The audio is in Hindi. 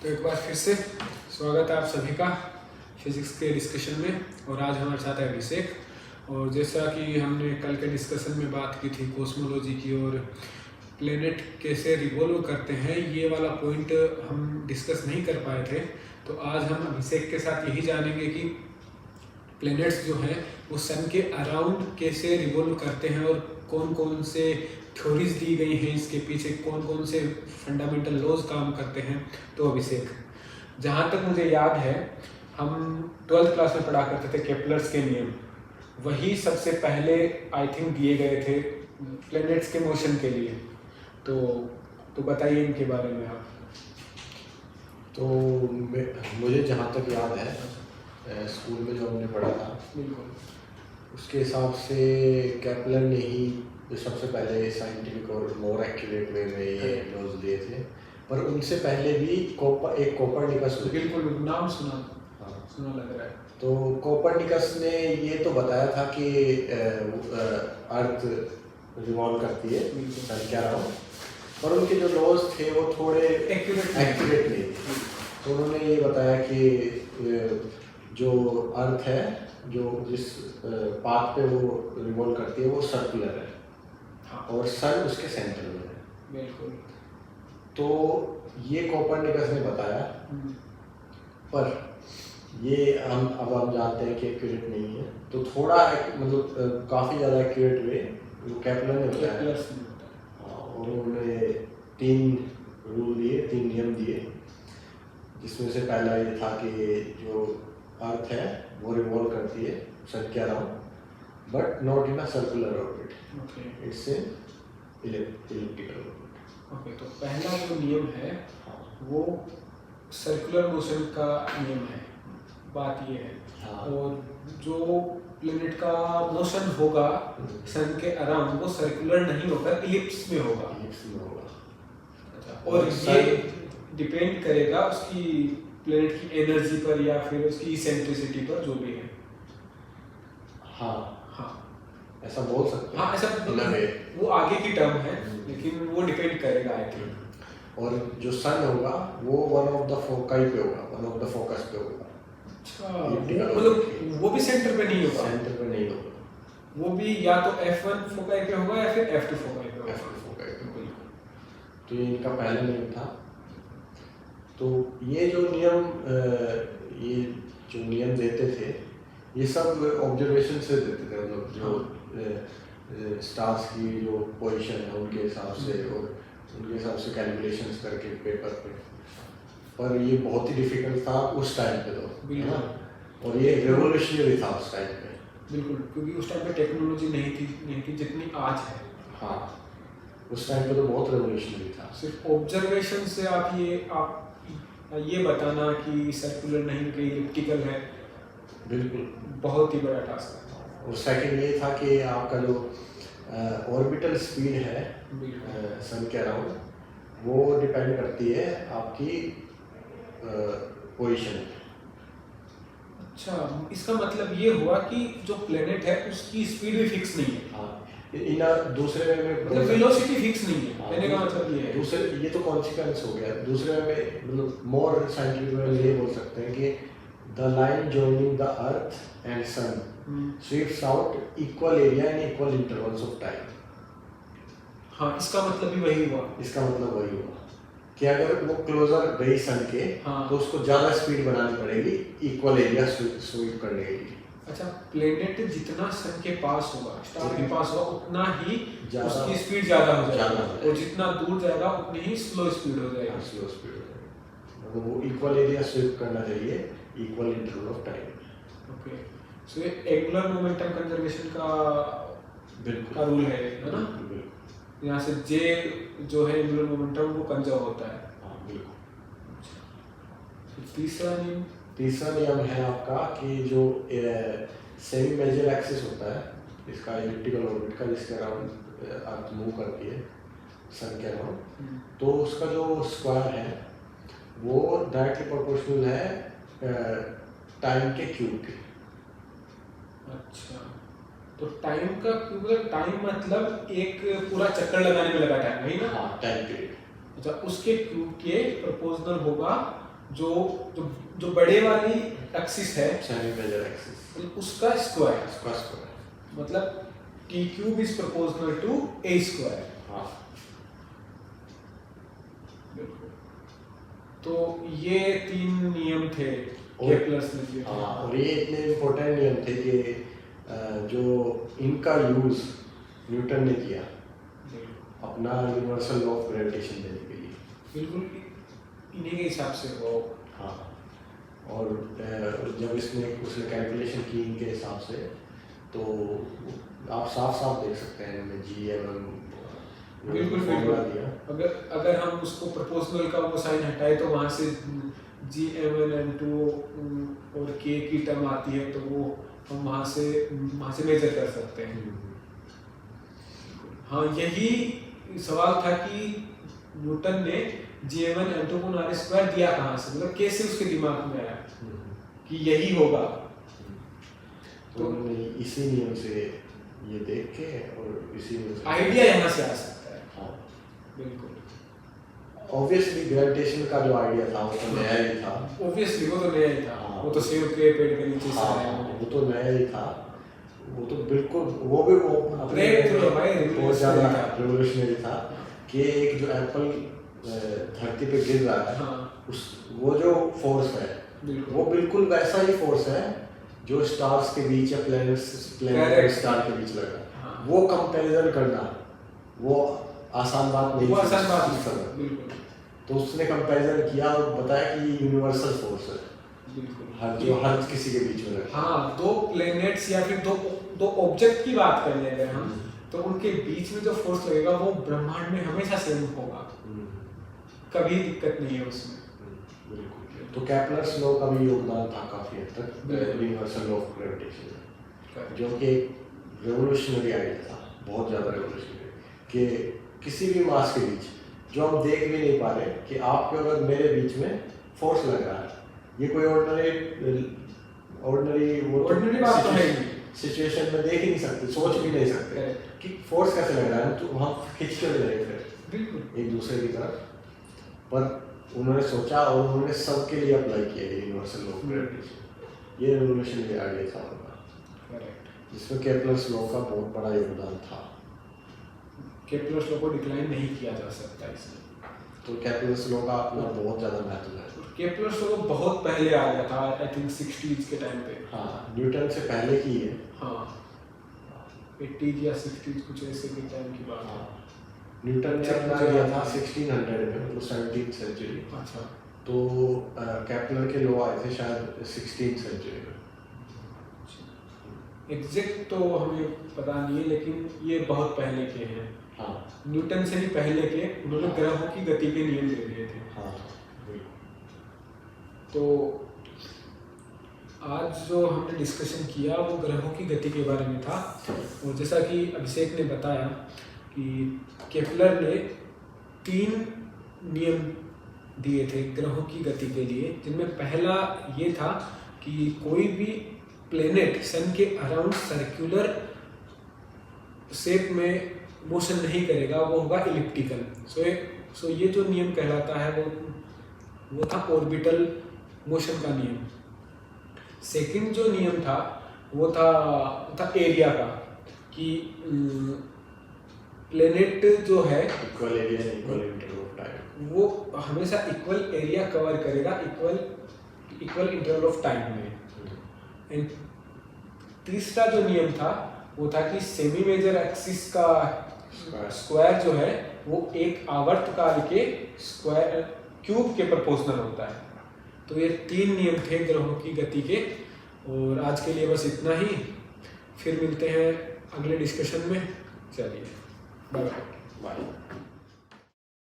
तो एक बार फिर से स्वागत है आप सभी का फिजिक्स के डिस्कशन में। और आज हमारे साथ है अभिषेक। और जैसा कि हमने कल के डिस्कशन में बात की थी कॉस्मोलॉजी की और प्लेनेट कैसे रिवॉल्व करते हैं, ये वाला पॉइंट हम डिस्कस नहीं कर पाए थे। तो आज हम अभिषेक के साथ यही जानेंगे कि प्लेनेट्स जो हैं वो सन के अराउंड कैसे रिवॉल्व करते हैं और कौन कौन से थ्योरीज दी गई हैं इसके पीछे, कौन कौन से फंडामेंटल लॉज काम करते हैं। तो अभिषेक, जहाँ तक मुझे याद है हम 12th क्लास में पढ़ा करते थे केपलर्स के नियम, वही सबसे पहले आई थिंक दिए गए थे प्लैनेट्स के मोशन के लिए। तो बताइए इनके बारे में आप। तो मुझे जहाँ तक याद है स्कूल में जो हमने पढ़ा था बिल्कुल उसके हिसाब से केपलर ने ही सबसे पहले साइंटिफिक और मोर एक्यूरेट वे में ये लॉज दिए थे। पर उनसे पहले भी कोपरनिकस बिल्कुल नाम सुना लग रहा है। तो कोपरनिकस ने ये तो बताया था कि अर्थ रिवॉल्व करती है सन के अराउंड, पर उनके जो लॉज थे वो थोड़े एक्यूरेट नहीं थे। तो उन्होंने ये बताया कि जो अर्थ है जो जिस पाथ पे वो रिवॉल्व करती है वो सर्कुलर है। हाँ। और सन उसके सेंटर में है। बिल्कुल। तो ये कोपरनिकस ने बताया, पर ये हम जानते हैं कि एक्यूरेट नहीं है। तो थोड़ा मतलब काफ़ी ज़्यादा एक्यूरेट वे जो केपलर ने बताया। हाँ, और उन्होंने 3 रूल दिए, 3 नियम दिए, जिसमें से पहला ये था कि जो अर्थ है वो रिवॉल्व करती है सन के around, but not in a circular orbit, it's an elliptical orbit. Okay, तो पहला जो नियम है वो सर्कुलर मोशन का नियम है, बात ये है। हाँ। और जो प्लेनेट का मोशन होगा सन के अराउंड वो सर्कुलर नहीं होकर इलिप्स में होगा। अच्छा, और ये डिपेंड करेगा उसकी प्लेनेट की एनर्जी पर या फिर उसकी इसेंट्रिसिटी पर, जो भी है। हाँ, ऐसा बोल सकते हैं। हाँ, ऐसा वो आगे की टर्म है, लेकिन वो डिपेंड करेगा आई थिंक। और जो सन होगा वो वन ऑफ द फोकाई पे होगा, वन ऑफ द फोकस पे होगा। अच्छा, मतलब वो भी सेंटर पे नहीं होगा? सेंटर पे नहीं होगा, वो भी या तो F1 फोकाई पे होगा या फिर F2 फोकाई पे होगा। F2 फोकाई पे होगा। तो ये इनका पहला नियम था। तो ये जो नियम देते थे ये सब ऑब्जर्वेशन से देते थे, मतलब जो स्टार्स की जो पोजीशन है उनके हिसाब से और उनके हिसाब से कैलकुलेशंस करके पेपर पे। पर ये बहुत ही डिफिकल्ट था उस टाइम पे, तो है ना। और ये रेवोल्यूशनरी था उस टाइम पे। बिल्कुल, क्योंकि उस टाइम पे टेक्नोलॉजी नहीं थी जितनी आज है। हाँ, उस टाइम पे तो बहुत रेवोल्यूशनरी था। सिर्फ ऑब्जर्वेशन से आप ये बताना कि सर्कुलर नहीं कि इलिप्टिकल है, बिल्कुल बहुत ही बड़ा टास्क है। और सेकंड ये था कि आपका जो ऑर्बिटल स्पीड है सन के अराउंड वो डिपेंड करती है आपकी पोजीशन। अच्छा, इसका मतलब ये हुआ कि जो प्लेनेट है उसकी स्पीड भी फिक्स नहीं है। हाँ, इन दूसरे में मतलब वेलोसिटी फिक्स नहीं है। कहने का मतलब ये है। दूसरे ये तो कॉन्सिक्वेंस हो गया। दूसरे में मतलब मोर साइंटिफिक में ये बोल सकते हैं कि the line joining the earth and sun sweeps out equal area in equal intervals of time. हाँ, इसका मतलब भी वही हुआ। इसका मतलब वही हुआ कि अगर वो क्लोजर गई सन के, हाँ, तो उसको ज़्यादा स्पीड बनानी पड़ेगी इक्वल एरिया स्वीप करने के लिए। अच्छा, प्लेनेट जितना सन के पास होगा, स्टार के पास होगा, उतना ही उसकी स्पीड ज़्यादा हो जाएगी और जितना दूर जाएगा उतनी ही स्लो स्पीड हो जाएगी। स्लो स्पीड हो जाएगी, मतलब वो इक्वल एरिया स्वीप करना चाहिए equal interval of time. Okay, so ये एंगुलर मोमेंटम कंजर्वेशन का रूल है ना। यहाँ से जे जो है एंगुलर मोमेंटम वो कंजर्व होता है। हाँ, बिल्कुल। तीसरा नियम है आपका कि जो सेमी मेजर एक्सिस होता है इसका इलिप्टिकल ऑर्बिट का, जिसके अराउंड अर्थ मूव करती है सन के अराउंड, तो उसका जो स्क्वायर है वो डायरेक्टली प्रोपोर्शनल है टाइम के क्यूब के। अच्छा, तो टाइम का क्यूब, टाइम मतलब एक पूरा चक्कर लगाने में लगा टाइम, वही ना। हाँ, टाइम पीरियड। अच्छा, उसके क्यूब के प्रोपोर्शनल होगा जो जो जो बड़े वाली एक्सिस है सेमी मेजर एक्सिस उसका स्क्वायर, उसका स्क्वायर, मतलब T cube is proportional to A square. हाँ बिल्कुल। तो ये 3 नियम थे और- केप्लर्स ने दिए थे। हाँ, और ये इतने इम्पोर्टेंट नियम थे कि जो इनका यूज न्यूटन ने किया बिल्कुल। अपना यूनिवर्सल लॉ ऑफ ग्रेविटेशन देने के लिए। बिल्कुल इन्हीं के हिसाब से वो। हाँ, और जब उसने कैलकुलेशन की इनके हिसाब से, तो आप साफ साफ देख सकते हैं इनमें बिल्कुल फॉर्मूला बिल्कुल। दिया। अगर हम उसको प्रोपोर्शनल का वो साइन हटाए तो वहाँ से Gm1n2 और k की टर्म आती है, तो वो हम वहाँ से मेजर कर सकते हैं। हाँ, यही सवाल था कि न्यूटन ने Gm1n2 को आर स्क्वायर दिया कहाँ से, मतलब कैसे उसके दिमाग में आया कि यही होगा। तो उन्होंने इसी नियम से ये देख के और इसी नियम से आइडिया यहाँ से आ सकता है। हाँ बिल्कुल। ऑब्वियसली ग्रेविटेशन का जो आइडिया था वो तो नया ही था। ऑब्वियसली वो तो नया ही था। हाँ। वो तो सेब के पेड़ के नीचे से हाँ, आया। वो तो नया ही था। वो तो बिल्कुल वो भी वो अपने बहुत ज़्यादा रिवोल्यूशनरी था कि एक जो एप्पल धरती पे गिर रहा है, हाँ। वो जो फोर्स है वो बिल्कुल वैसा ही फोर्स है जो स्टार्स के बीच या प्लैनेट और स्टार के बीच लग रहा है। हाँ। वो कंपैरिजन करना वो आसान बात नहीं, वो आसान बात नहीं समझ। बिल्कुल। तो उसने कंपैरिजन किया और बताया कि ये यूनिवर्सल फोर्स है, बिल्कुल हर किसी के बीच में लगता है। हाँ, दो प्लैनेट्स या फिर दो ऑब्जेक्ट की बात कर ले अगर हम, तो उनके बीच में जो फोर्स लगेगा वो ब्रह्मांड में हमेशा सेम होगा, कभी दिक्कत नहीं है उसमें। बिल्कुल। तो केप्लर्स लॉ का भी योगदान था काफी हद तक यूनिवर्सल लॉ ऑफ ग्रेविटेशन में, जो कि एक रेवोल्यूशनरी आइडिया था, बहुत ज़्यादा रेवोल्यूशनरी, कि किसी भी मास के बीच जो हम देख भी नहीं पा रहे, कि आपके अगर मेरे बीच में फोर्स लग रहा है, ये कोई ऑर्डिनरी बात तो है ही नहीं। सिचुएशन में देख ही नहीं सकते, सोच भी नहीं सकते कि फोर्स कैसे लग रहा है, तो हम खींच के रहेंगे फिर बिल्कुल एक दूसरे की तरफ। पर उन्होंने सोचा और उन्होंने सबके लिए अप्लाई किया यूनिवर्सल लॉ ऑफ ग्रेविटेशन। ये रेवोल्यूशनरी आइडिया था उनका, जिसमें केप्लर्स लॉ का बहुत बड़ा योगदान था। केप्लर्स लॉ को डिक्लाइन नहीं किया जा सकता इसमें। तो केप्लर्स लॉ का अपना बहुत ज़्यादा महत्व है। केप्लर्स लॉ बहुत पहले आ गया था, आई थिंक 60s के टाइम पे। हाँ, न्यूटन से पहले की है। हाँ, 80s या 60s कुछ ऐसे के टाइम की बात है। न्यूटन ने अपना किया था 1600 में, मतलब 17th सेंचुरी। अच्छा। तो केप्लर के लॉ आए थे शायद 16th सेंचुरी में। एग्जैक्ट तो हमें पता नहीं है, लेकिन ये बहुत पहले के हैं। हाँ, न्यूटन से भी पहले के उन्होंने ग्रहों की गति के नियम दे दिए थे। हाँ। तो आज जो हमने डिस्कशन किया वो ग्रहों की गति के बारे में था, और जैसा कि अभिषेक ने बताया कि केप्लर ने 3 नियम दिए थे ग्रहों की गति के लिए, जिनमें पहला ये था कि कोई भी प्लेनेट सन के अराउंड सर्कुलर शेप में मोशन नहीं करेगा, वो होगा इलिप्टिकल। सो ये जो नियम कहलाता है वो था ऑर्बिटल मोशन का नियम। सेकंड जो नियम था वो था एरिया का, कि प्लेनेट जो है equal area equal interval of time, वो हमेशा इक्वल एरिया कवर करेगा इक्वल इंटरवल ऑफ टाइम में। एंड तीसरा जो नियम था वो था कि सेमी मेजर एक्सिस का स्क्वायर जो है वो एक आवर्तकाल के स्क्वायर क्यूब के प्रोपोर्शनल होता है। तो ये 3 नियम थे ग्रहों की गति के। और आज के लिए बस इतना ही, फिर मिलते हैं अगले डिस्कशन में। चलिए, बाय बाय।